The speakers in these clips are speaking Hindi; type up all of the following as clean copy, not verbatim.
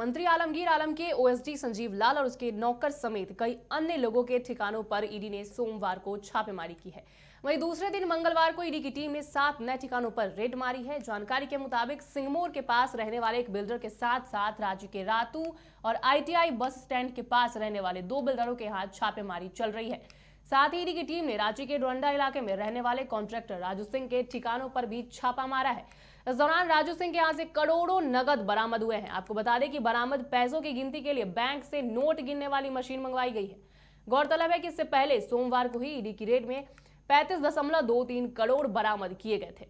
मंत्री आलमगीर आलम के ओएसडी संजीव लाल और उसके नौकर समेत कई अन्य लोगों के ठिकानों पर ईडी ने सोमवार को छापेमारी की है। वहीं दूसरे दिन मंगलवार को ईडी की टीम ने 7 नए ठिकानों पर रेड मारी है। जानकारी के मुताबिक सिंगमोर के पास रहने वाले एक बिल्डर के साथ साथ राज्य के रातू और आईटीआई बस स्टैंड के पास रहने वाले 2 बिल्डरों के हाथ छापेमारी चल रही है। साथ ही ईडी की टीम ने रांची के डोरंडा इलाके में रहने वाले कॉन्ट्रैक्टर राजू सिंह के ठिकानों पर भी छापा मारा है। इस दौरान राजू सिंह के यहां से करोड़ों नगद बरामद हुए हैं। आपको बता दें कि बरामद पैसों की गिनती के लिए बैंक से नोट गिनने वाली मशीन मंगवाई गई है। गौरतलब है कि इससे पहले सोमवार को ही ईडी की रेड में 35.23 करोड़ बरामद किए गए थे।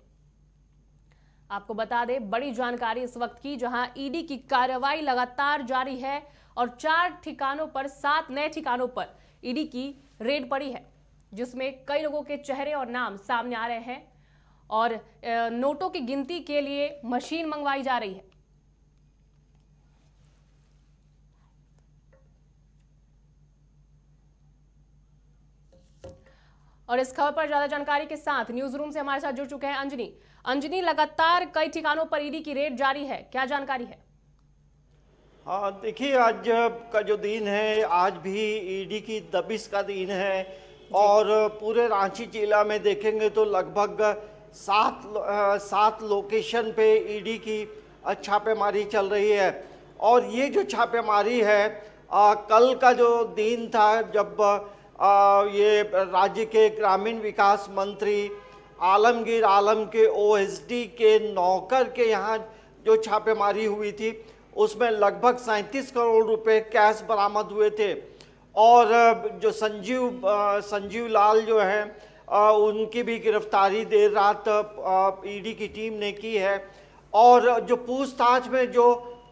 आपको बता दें, बड़ी जानकारी इस वक्त की, जहां ईडी की कार्रवाई लगातार जारी है और 4 ठिकानों पर 7 नए ठिकानों पर ईडी की रेड पड़ी है, जिसमें कई लोगों के चेहरे और नाम सामने आ रहे हैं और नोटों की गिनती के लिए मशीन मंगवाई जा रही है। और इस खबर पर ज्यादा जानकारी के साथ न्यूज रूम से हमारे साथ जुड़ चुके हैं अंजनी, लगातार कई ठिकानों पर ईडी की रेड जारी है, क्या जानकारी है? हाँ, देखिए, आज का जो दिन है, आज भी ईडी की दबिश का दिन है और पूरे रांची जिला में देखेंगे तो लगभग 7 लोकेशन पे ईडी की छापेमारी चल रही है। और ये जो छापेमारी है, कल का जो दिन था जब ये राज्य के ग्रामीण विकास मंत्री आलमगीर आलम के ओएसडी के नौकर के यहाँ जो छापेमारी हुई थी, उसमें लगभग 37 करोड़ रुपए कैश बरामद हुए थे। और जो संजीव लाल जो हैं, उनकी भी गिरफ्तारी देर रात ईडी की टीम ने की है। और जो पूछताछ में जो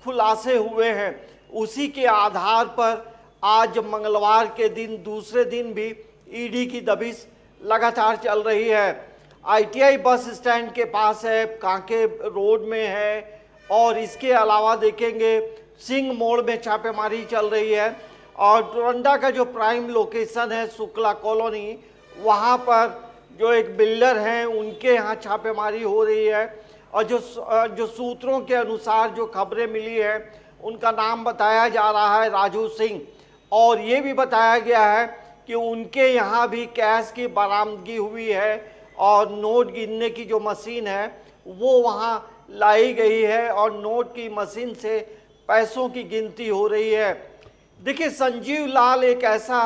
खुलासे हुए हैं, उसी के आधार पर आज मंगलवार के दिन दूसरे दिन भी ईडी की दबिश लगातार चल रही है। आईटीआई बस स्टैंड के पास है, कांके रोड में है, और इसके अलावा देखेंगे सिंह मोड़ में छापेमारी चल रही है। और डोरंडा का जो प्राइम लोकेशन है शुक्ला कॉलोनी, वहाँ पर जो एक बिल्डर हैं उनके यहाँ छापेमारी हो रही है। और जो सूत्रों के अनुसार जो खबरें मिली है, उनका नाम बताया जा रहा है राजू सिंह। और ये भी बताया गया है कि उनके यहाँ भी कैश की बरामदगी हुई है और नोट गिनने की जो मशीन है वो वहाँ लाई गई है और नोट की मशीन से पैसों की गिनती हो रही है। देखिए, संजीव लाल एक ऐसा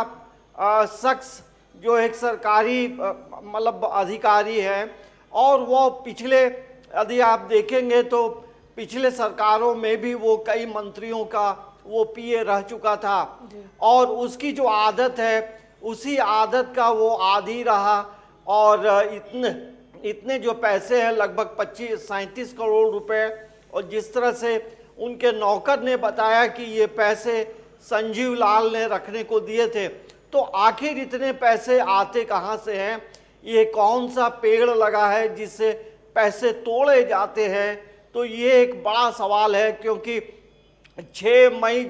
शख्स जो एक सरकारी मतलब अधिकारी है, और वो पिछले, यदि आप देखेंगे तो पिछले सरकारों में भी वो कई मंत्रियों का वो पीए रह चुका था। और उसकी जो आदत है, उसी आदत का वो आदी रहा। और इतने जो पैसे हैं, लगभग 37 करोड़ रुपए, और जिस तरह से उनके नौकर ने बताया कि ये पैसे संजीव लाल ने रखने को दिए थे, तो आखिर इतने पैसे आते कहाँ से हैं? ये कौन सा पेड़ लगा है जिससे पैसे तोड़े जाते हैं? तो ये एक बड़ा सवाल है, क्योंकि 6 मई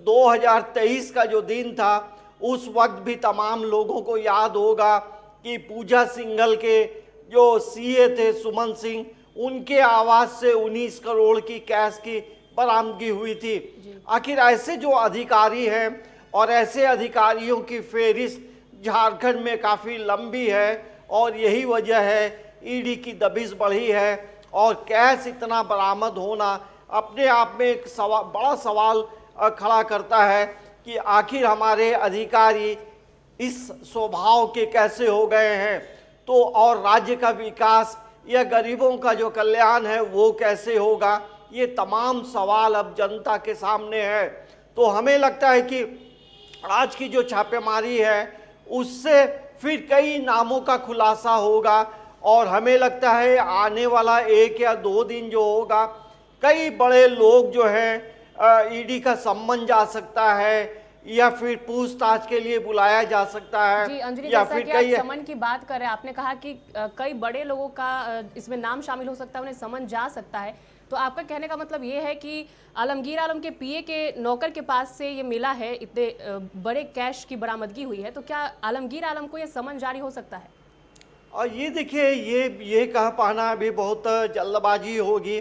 2023 का जो दिन था, उस वक्त भी तमाम लोगों को याद होगा कि पूजा सिंघल के जो सीए थे सुमन सिंह, उनके आवाज से 19 करोड़ की कैश की बरामदगी हुई थी। आखिर ऐसे जो अधिकारी हैं, और ऐसे अधिकारियों की फेहरिस्त झारखंड में काफ़ी लंबी है, और यही वजह है ईडी की दबिश बढ़ी है। और कैश इतना बरामद होना अपने आप में एक बड़ा सवाल खड़ा करता है कि आखिर हमारे अधिकारी इस स्वभाव के कैसे हो गए हैं। तो और राज्य का विकास या गरीबों का जो कल्याण है वो कैसे होगा? ये तमाम सवाल अब जनता के सामने है। तो हमें लगता है कि आज की जो छापेमारी है, उससे फिर कई नामों का खुलासा होगा। और हमें लगता है आने वाला 1 या 2 दिन जो होगा, कई बड़े लोग जो हैं ईडी का सम्मन जा सकता है, या फिर पूछताछ के लिए बुलाया जा सकता है। जी अंजलि, या जैसा फिर कि आप समन की बात कर रहे हैं, आपने कहा कि कई बड़े लोगों का इसमें नाम शामिल हो सकता है, उन्हें समन जा सकता है। तो आपका कहने का मतलब ये है कि आलमगीर आलम के पीए के नौकर के पास से ये मिला है, इतने बड़े कैश की बरामदगी हुई है, तो क्या आलमगीर आलम को ये समन जारी हो सकता है? और ये देखिए, ये कह पाना अभी बहुत जल्दबाजी होगी।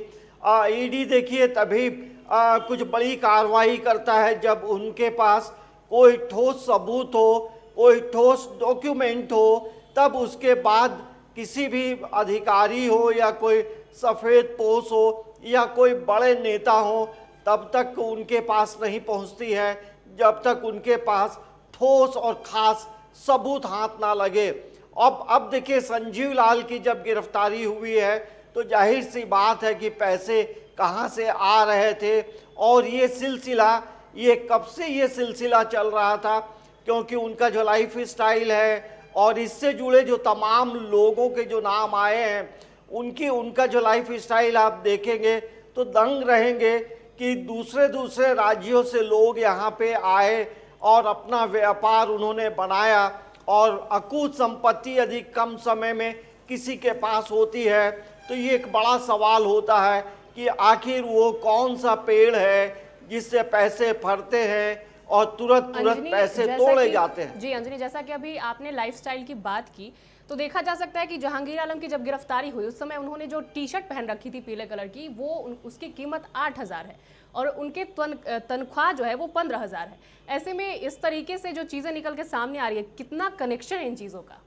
ईडी देखिए तभी कुछ बड़ी कार्रवाई करता है जब उनके पास कोई ठोस सबूत हो, कोई ठोस डॉक्यूमेंट हो, तब उसके बाद किसी भी अधिकारी हो या कोई सफ़ेद पोश हो या कोई बड़े नेता हो, तब तक उनके पास नहीं पहुंचती है जब तक उनके पास ठोस और खास सबूत हाथ ना लगे। अब देखिए, संजीव लाल की जब गिरफ्तारी हुई है तो जाहिर सी बात है कि पैसे कहां से आ रहे थे, और ये सिलसिला, ये कब से ये सिलसिला चल रहा था, क्योंकि उनका जो लाइफ स्टाइल है और इससे जुड़े जो तमाम लोगों के जो नाम आए हैं, उनका जो लाइफ स्टाइल आप देखेंगे तो दंग रहेंगे कि दूसरे राज्यों से लोग यहाँ पे आए और अपना व्यापार उन्होंने बनाया, और अकूत संपत्ति यदि कम समय में किसी के पास होती है तो ये एक बड़ा सवाल होता है कि आखिर वो कौन सा पेड़ है जिससे पैसे फरते हैं और तुरंत पैसे तोड़े जाते हैं। जी अंजनी, जैसा कि अभी आपने लाइफस्टाइल की बात की, तो देखा जा सकता है कि जहांगीर आलम की जब गिरफ्तारी हुई उस समय उन्होंने जो टी शर्ट पहन रखी थी पीले कलर की, वो उसकी कीमत 8,000 है और उनके तनख्वाह जो है वो 15,000 है। ऐसे में इस तरीके से जो चीजें निकल के सामने आ रही है, कितना कनेक्शन है इन चीजों का?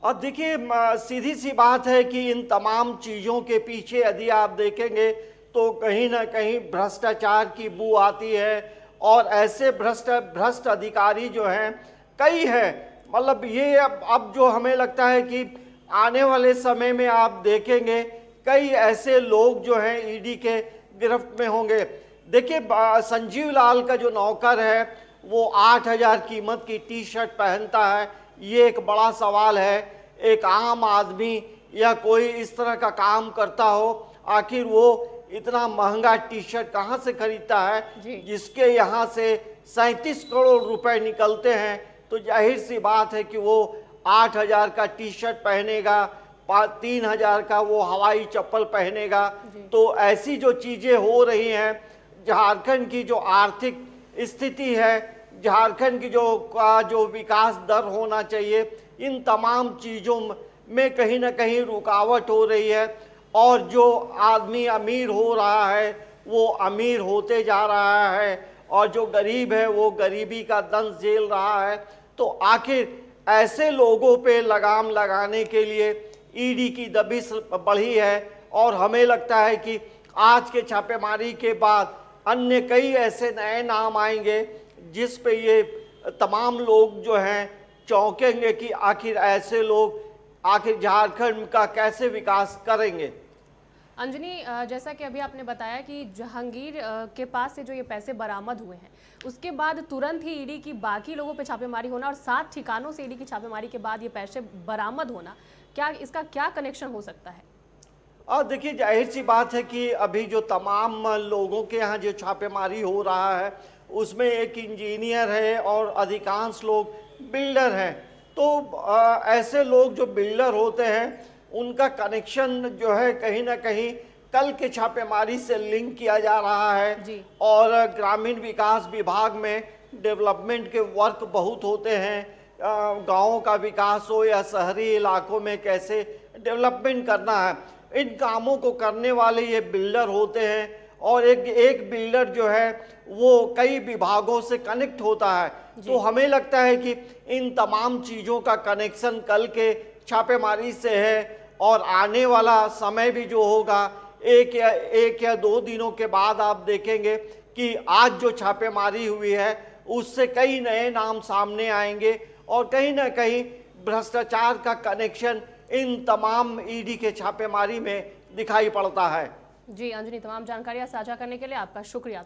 और देखिए, सीधी सी बात है कि इन तमाम चीज़ों के पीछे यदि आप देखेंगे तो कहीं ना कहीं भ्रष्टाचार की बू आती है, और ऐसे भ्रष्ट अधिकारी जो हैं कई हैं। मतलब ये अब जो हमें लगता है कि आने वाले समय में आप देखेंगे कई ऐसे लोग जो हैं ईडी के गिरफ्त में होंगे। देखिए, संजीव लाल का जो नौकर है वो 8,000 कीमत की टी शर्ट पहनता है, ये एक बड़ा सवाल है। एक आम आदमी या कोई इस तरह का काम करता हो, आखिर वो इतना महंगा टी शर्ट कहाँ से खरीदता है जिसके यहाँ से 37 करोड़ रुपए निकलते हैं, तो जाहिर सी बात है कि वो 8,000 का टी शर्ट पहनेगा, 3,000 का वो हवाई चप्पल पहनेगा। तो ऐसी जो चीज़ें हो रही हैं, झारखंड की जो आर्थिक स्थिति है, झारखंड की जो विकास दर होना चाहिए, इन तमाम चीज़ों में कहीं ना कहीं रुकावट हो रही है, और जो आदमी अमीर हो रहा है वो अमीर होते जा रहा है, और जो गरीब है वो गरीबी का दंश झेल रहा है। तो आखिर ऐसे लोगों पे लगाम लगाने के लिए ईडी की दबिश बढ़ी है, और हमें लगता है कि आज के छापेमारी के बाद अन्य कई ऐसे नए नाम आएंगे जिस पे ये तमाम लोग जो हैं चौंकेंगे कि आखिर ऐसे लोग आखिर झारखंड का कैसे विकास करेंगे। अंजनी, जैसा कि अभी आपने बताया कि जहांगीर के पास से जो ये पैसे बरामद हुए हैं, उसके बाद तुरंत ही ईडी की बाकी लोगों पे छापेमारी होना और 7 ठिकानों से ईडी की छापेमारी के बाद ये पैसे बरामद होना, क्या इसका क्या कनेक्शन हो सकता है? और देखिए, जाहिर सी बात है कि अभी जो तमाम लोगों के यहाँ जो छापेमारी हो रहा है उसमें एक इंजीनियर है और अधिकांश लोग बिल्डर हैं। तो ऐसे लोग जो बिल्डर होते हैं उनका कनेक्शन जो है कहीं ना कहीं कल के छापेमारी से लिंक किया जा रहा है। और ग्रामीण विकास विभाग में डेवलपमेंट के वर्क बहुत होते हैं, गाँवों का विकास हो या शहरी इलाकों में कैसे डेवलपमेंट करना है, इन कामों को करने वाले ये बिल्डर होते हैं। और एक बिल्डर जो है वो कई विभागों से कनेक्ट होता है। तो हमें लगता है कि इन तमाम चीज़ों का कनेक्शन कल के छापेमारी से है, और आने वाला समय भी जो होगा एक या 2 दिनों के बाद आप देखेंगे कि आज जो छापेमारी हुई है उससे कई नए नाम सामने आएंगे, और कहीं ना कहीं भ्रष्टाचार का कनेक्शन इन तमाम ईडी के छापेमारी में दिखाई पड़ता है। जी अंजनी, तमाम जानकारियां साझा करने के लिए आपका शुक्रिया।